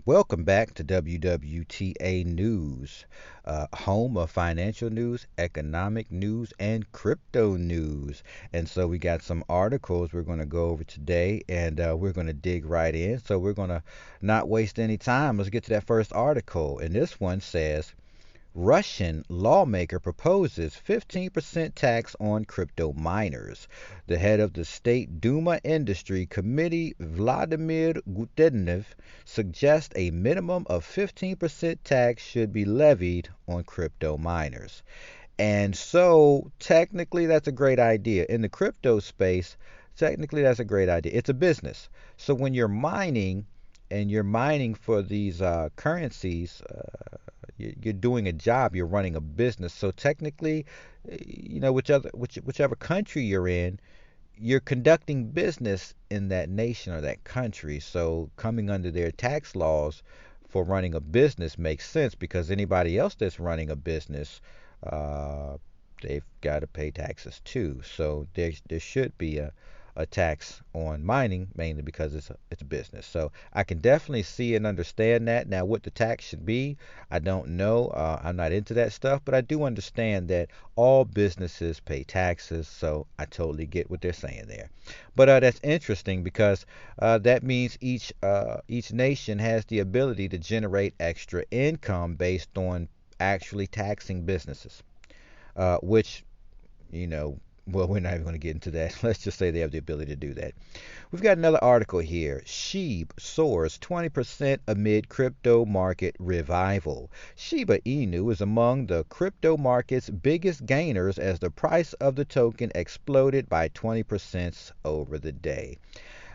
Welcome back to WWTA News, home of financial news, economic news, and crypto news. And so we got some articles we're going to go over today, and we're going to dig right in. So we're going to not waste any time. Let's get to that first article. And this one says, Russian lawmaker proposes 15% tax on crypto miners. The head of the State Duma Industry Committee, Vladimir Gutenev, suggests a minimum of 15% tax should be levied on crypto miners. And so, technically, that's a great idea. In the crypto space, technically, that's a great idea. It's a business. So, when you're mining and you're mining for these currencies, you're doing a job, you're running a business. So technically, whichever country you're in, you're conducting business in that nation or that country. So coming under their tax laws for running a business makes sense because anybody else that's running a business, uh, they've got to pay taxes too. So there should be a tax on mining mainly because it's a business. So I can definitely see and understand that. Now, what the tax should be, I don't know. I'm not into that stuff, but I do understand that all businesses pay taxes. So I totally get what they're saying there. But that's interesting because that means each nation has the ability to generate extra income based on actually taxing businesses, which you know, well, we're not even going to get into that. Let's just say they have the ability to do that. We've got another article here. SHIB soars 20% amid crypto market revival. Shiba Inu is among the crypto market's biggest gainers as the price of the token exploded by 20% over the day.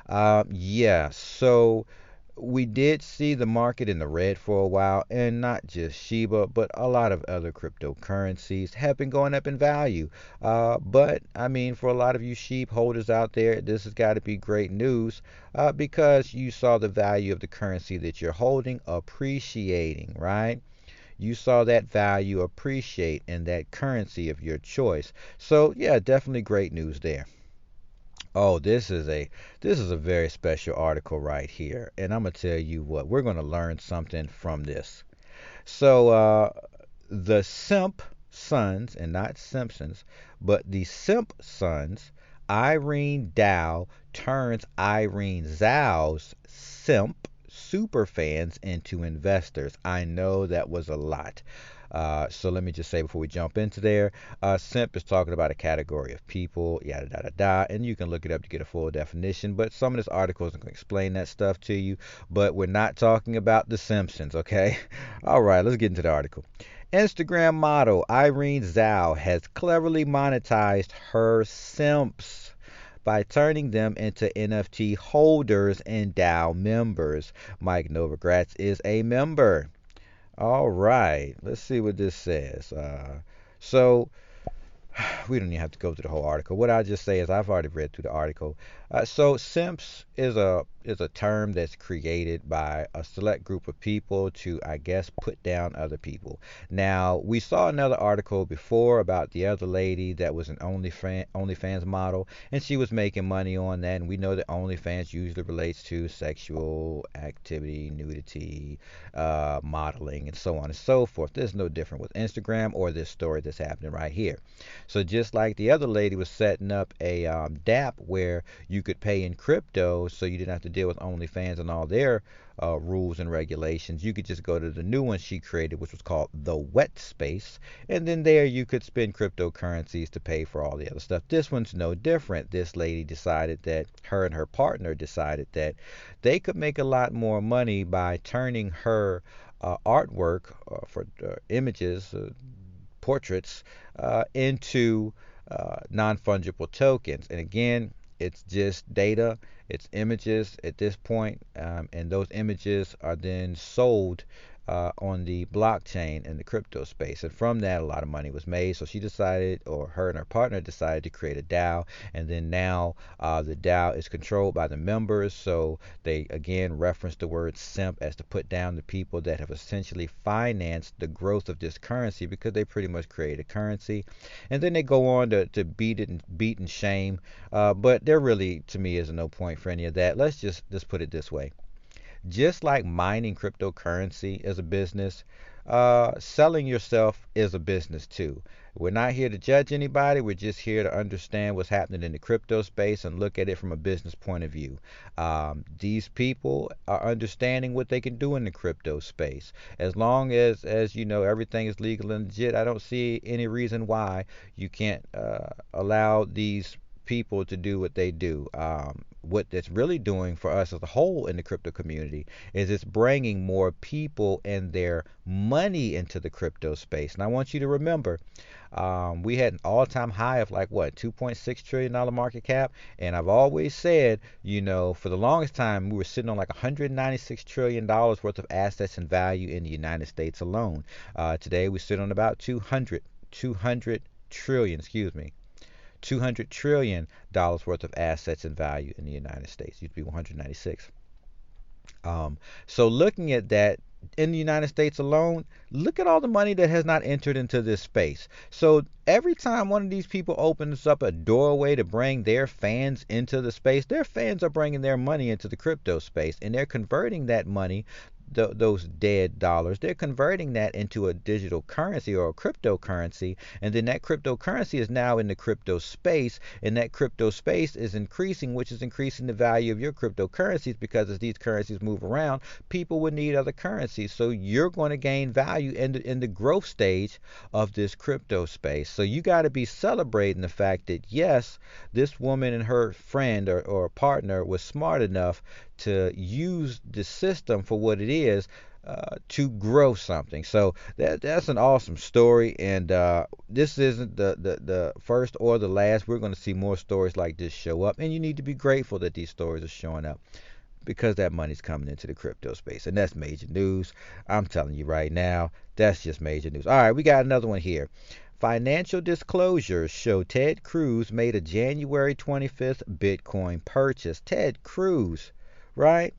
Yeah, so we did see the market in the red for a while, and not just Shiba, but a lot of other cryptocurrencies have been going up in value. But I mean, for a lot of you sheep holders out there, this has got to be great news because you saw the value of the currency that you're holding appreciating, right? You saw that value appreciate in that currency of your choice. So yeah, definitely great news there. Oh, this is a very special article right here, and I'm gonna tell you what, we're gonna learn something from this. So, the Simp sons, and not Simpsons, but the Simp sons, Irene Dow turns Irene Zhao's Simp superfans into investors. I know that was a lot. So let me just say before we jump into there, simp is talking about a category of people, yada da da da, and you can look it up to get a full definition. But some of this article isn't going to explain that stuff to you. But we're not talking about The Simpsons, okay? All right, let's get into the article. Instagram model Irene Zhao has cleverly monetized her simps by turning them into NFT holders and DAO members. Mike Novogratz is a member. All right, let's see what this says. So we don't even have to go through the whole article. What I'll just say is I've already read through the article. So simps is a term that's created by a select group of people to, I guess, put down other people. Now we saw another article before about the other lady that was an OnlyFans model, and she was making money on that. And we know that OnlyFans usually relates to sexual activity, nudity, modeling, and so on and so forth. There's no different with Instagram or this story that's happening right here. So just like the other lady was setting up a DApp where you could pay in crypto, so you didn't have to deal with OnlyFans and all their rules and regulations. You could just go to the new one she created, which was called the Wet Space, and then there you could spend cryptocurrencies to pay for all the other stuff. This one's no different. This lady decided that her and her partner decided that they could make a lot more money by turning her artwork for images, portraits into non fungible tokens. And again, it's just data, it's images at this point, and those images are then sold on the blockchain in the crypto space. And from that, a lot of money was made. So she decided, or her and her partner decided to create a DAO. And then now the DAO is controlled by the members. So they again reference the word simp as to put down the people that have essentially financed the growth of this currency because they pretty much create a currency. And then they go on to beat and shame. But there really, to me, is no point for any of that. Let's just put it this way. Just like mining cryptocurrency is a business, selling yourself is a business too. We're not here to judge anybody. We're just here to understand what's happening in the crypto space and look at it from a business point of view. These people are understanding what they can do in the crypto space. As long as you know everything is legal and legit, I don't see any reason why you can't allow these people to do what they do. What it's really doing for us as a whole in the crypto community is it's bringing more people and their money into the crypto space. And I want you to remember, we had an all-time high of like what, $2.6 trillion market cap, and I've always said, you know, for the longest time we were sitting on like $196 trillion worth of assets and value in the United States alone. Today we sit on about 200 trillion, excuse me, $200 trillion worth of assets and value in the United States. It used to be 196. So looking at that in the United States alone, look at all the money that has not entered into this space. So every time one of these people opens up a doorway to bring their fans into the space, their fans are bringing their money into the crypto space, and they're converting that money, those dead dollars, they're converting that into a digital currency or a cryptocurrency, and then that cryptocurrency is now in the crypto space, and that crypto space is increasing, which is increasing the value of your cryptocurrencies, because as these currencies move around, people would need other currencies. So you're going to gain value in the growth stage of this crypto space. So you got to be celebrating the fact that yes, this woman and her friend or partner was smart enough to use the system for what it is, to grow something. So that's an awesome story, and this isn't the first or the last. We're going to see more stories like this show up, and you need to be grateful that these stories are showing up, because that money's coming into the crypto space, and that's major news. I'm telling you right now, that's just major news. All right, we got another one here. Financial disclosures show Ted Cruz made a January 25th Bitcoin purchase. Ted Cruz, right?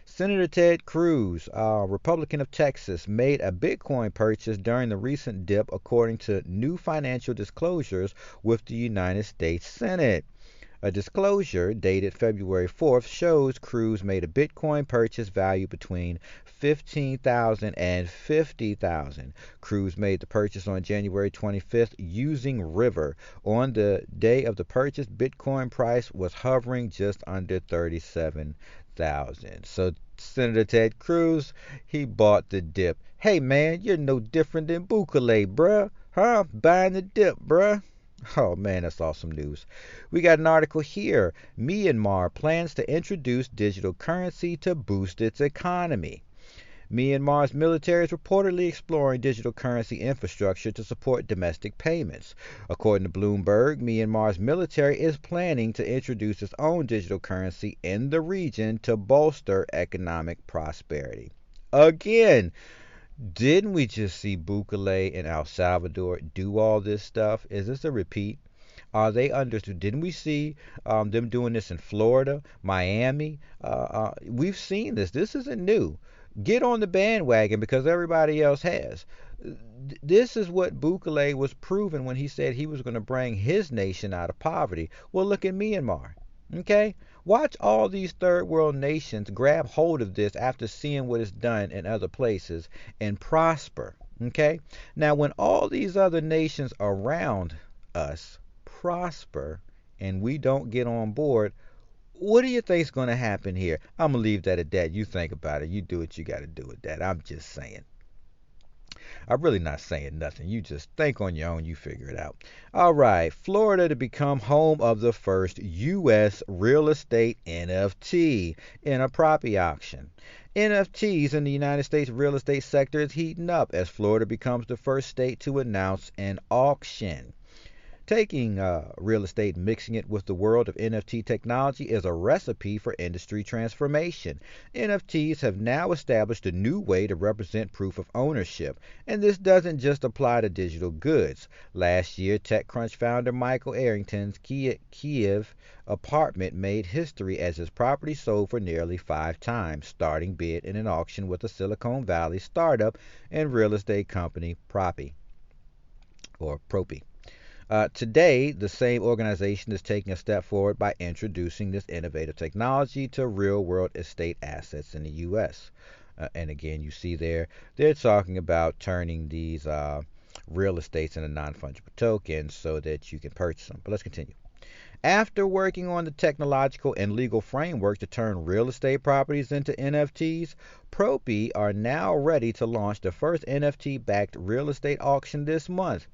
Senator Ted Cruz, Republican of Texas, made a Bitcoin purchase during the recent dip, according to new financial disclosures with the United States Senate. A disclosure dated February 4th shows Cruz made a Bitcoin purchase valued between $15,000 and $50,000. Cruz made the purchase on January 25th using River. On the day of the purchase, Bitcoin price was hovering just under 37,000. So Senator Ted Cruz, he bought the dip. Hey man, you're no different than Bukele, bruh. Huh? Buying the dip, bruh. Oh man, that's awesome news. We got an article here. Myanmar plans to introduce digital currency to boost its economy. Myanmar's military is reportedly exploring digital currency infrastructure to support domestic payments. According to Bloomberg, Myanmar's military is planning to introduce its own digital currency in the region to bolster economic prosperity. Again, didn't we just see Bukele in El Salvador do all this stuff? Is this a repeat? Are they understood? Didn't we see them doing this in Florida, Miami? We've seen this. This isn't new. Get on the bandwagon because everybody else has. This is what Bukele was proving when he said he was going to bring his nation out of poverty. Well, look at Myanmar. Okay? Watch all these third world nations grab hold of this after seeing what is done in other places and prosper. Okay? Now, when all these other nations around us prosper and we don't get on board, what do you think's going to happen here? I'm going to leave that at that. You think about it. You do what you got to do with that. I'm just saying. I'm really not saying nothing. You just think on your own. You figure it out. All right. Florida to become home of the first U.S. real estate NFT in a property auction. NFTs in the United States real estate sector is heating up as Florida becomes the first state to announce an auction. Taking real estate and mixing it with the world of NFT technology is a recipe for industry transformation. NFTs have now established a new way to represent proof of ownership, and this doesn't just apply to digital goods. Last year, TechCrunch founder Michael Arrington's Kiev apartment made history as his property sold for nearly 5 times starting bid in an auction with a Silicon Valley startup and real estate company Propy. Today, the same organization is taking a step forward by introducing this innovative technology to real world estate assets in the U.S. And again, you see there, they're talking about turning these real estates into non fungible tokens so that you can purchase them. But let's continue. After working on the technological and legal framework to turn real estate properties into NFTs, Propi are now ready to launch the first NFT backed real estate auction this month.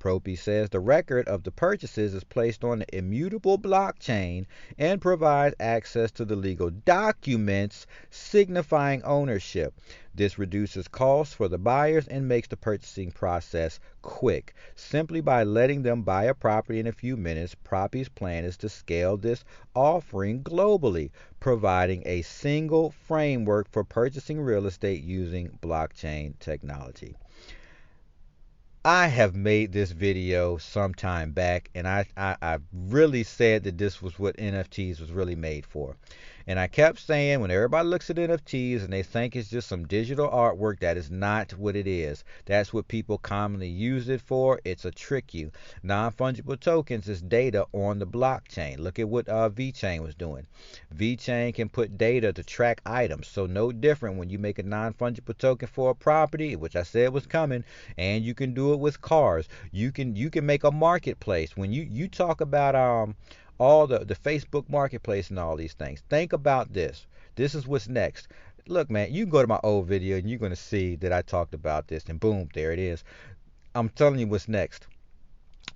Propi says the record of the purchases is placed on the immutable blockchain and provides access to the legal documents signifying ownership. This reduces costs for the buyers and makes the purchasing process quick. Simply by letting them buy a property in a few minutes, Propi's plan is to scale this offering globally, providing a single framework for purchasing real estate using blockchain technology. I have made this video some time back, and I really said that this was what NFTs was really made for. And I kept saying, when everybody looks at NFTs and they think it's just some digital artwork, that is not what it is. That's what people commonly use it for. It's a trick you. Non-fungible tokens is data on the blockchain. Look at what VeChain was doing. VeChain can put data to track items. So no different when you make a non-fungible token for a property, which I said was coming, and you can do it with cars. You can make a marketplace. When you talk about all the Facebook marketplace and all these things, think about this. This is what's next. Look, man, you can go to my old video and you're going to see that I talked about this, and boom, there it is. I'm telling you what's next.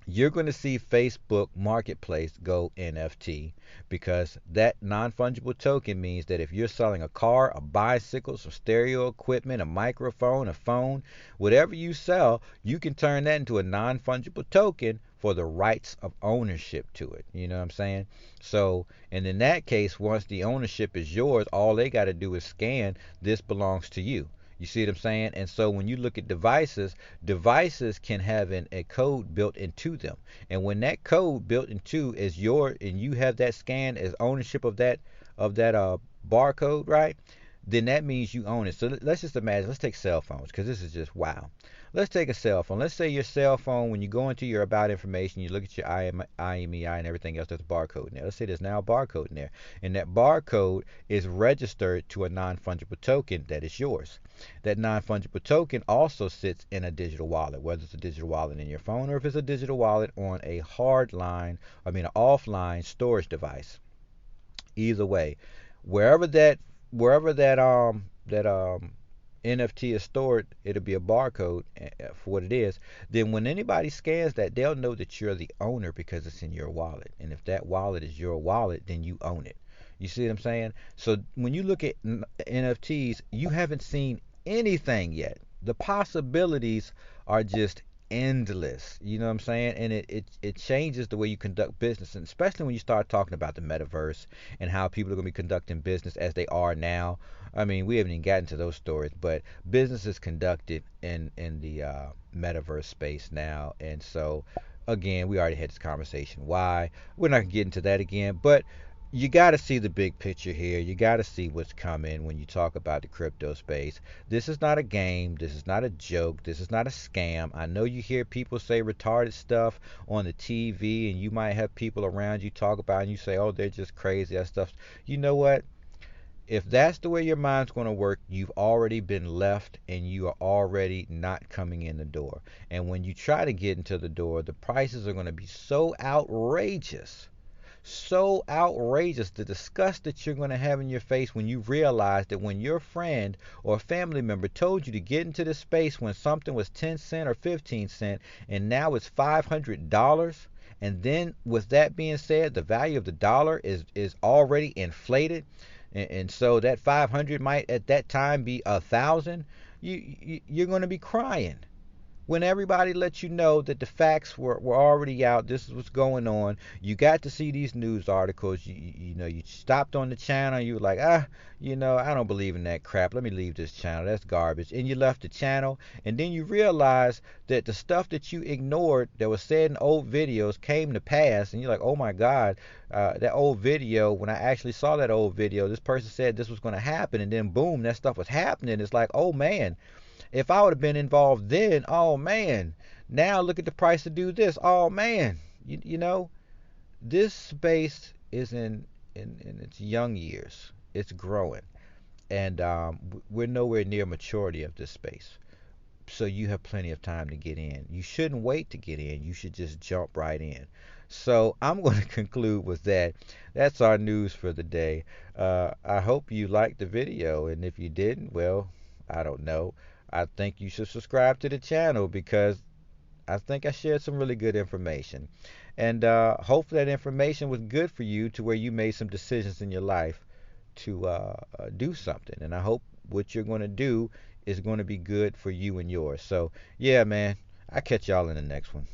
You're going to see Facebook Marketplace go NFT, because that non-fungible token means that if you're selling a car, a bicycle, some stereo equipment, a microphone, a phone, whatever you sell, you can turn that into a non-fungible token for the rights of ownership to it. You know what I'm saying? So, and in that case, once the ownership is yours, all they got to do is scan, this belongs to you. You see what I'm saying? And so when you look at devices, devices can have a code built into them. And when that code built into is your, and you have that scan as ownership of that barcode, right? Then that means you own it. So let's just imagine, let's take cell phones, because this is just wow. Let's take a cell phone. Let's say your cell phone, when you go into your about information, you look at your IMEI and everything else, there's a barcode in there. Let's say there's now a barcode in there. And that barcode is registered to a non-fungible token that is yours. That non-fungible token also sits in a digital wallet, whether it's a digital wallet in your phone or if it's a digital wallet on a an offline storage device. Either way, wherever that NFT is stored, it'll be a barcode for what it is. Then when anybody scans that, they'll know that you're the owner because it's in your wallet. And if that wallet is your wallet, then you own it. You see what I'm saying? So when you look at NFTs, you haven't seen anything yet. The possibilities are just endless. You know what I'm saying? And it changes the way you conduct business, and especially when you start talking about the metaverse and how people are going to be conducting business as they are now. I mean, we haven't even gotten to those stories, but business is conducted in the metaverse space now. And so again, we already had this conversation. Why? We're not going to get into that again, but you got to see the big picture here. You got to see what's coming when you talk about the crypto space. This is not a game. This is not a joke. This is not a scam. I know you hear people say retarded stuff on the TV, and you might have people around you talk about it, and you say, oh, they're just crazy. That stuff. You know what? If that's the way your mind's going to work, you've already been left and you are already not coming in the door. And when you try to get into the door, the prices are going to be so outrageous, the disgust that you're going to have in your face when you realize that when your friend or family member told you to get into this space when something was 10 cent or 15 cent and now it's $500, and then with that being said, the value of the dollar is already inflated, and so that 500 might at that time be 1,000. You're going to be crying when everybody lets you know that the facts were already out. This is what's going on. You got to see these news articles. You know, you stopped on the channel. You were like, I don't believe in that crap. Let me leave this channel. That's garbage. And you left the channel. And then you realize that the stuff that you ignored that was said in old videos came to pass. And you're like, oh my God, that old video, when I actually saw that old video, this person said this was going to happen. And then boom, that stuff was happening. It's like, oh man. If I would have been involved then, oh man, Now look at the price to do this. Oh man, you know, this space is in its young years. It's growing, and we're nowhere near maturity of this space. So you have plenty of time to get in. You shouldn't wait to get in. You should just jump right in. So I'm going to conclude with that. That's our news for the day. I hope you liked the video, and if you didn't, well, I don't know. I think you should subscribe to the channel because I think I shared some really good information. And hopefully that information was good for you to where you made some decisions in your life to do something. And I hope what you're going to do is going to be good for you and yours. So, yeah, man, I'll catch y'all in the next one.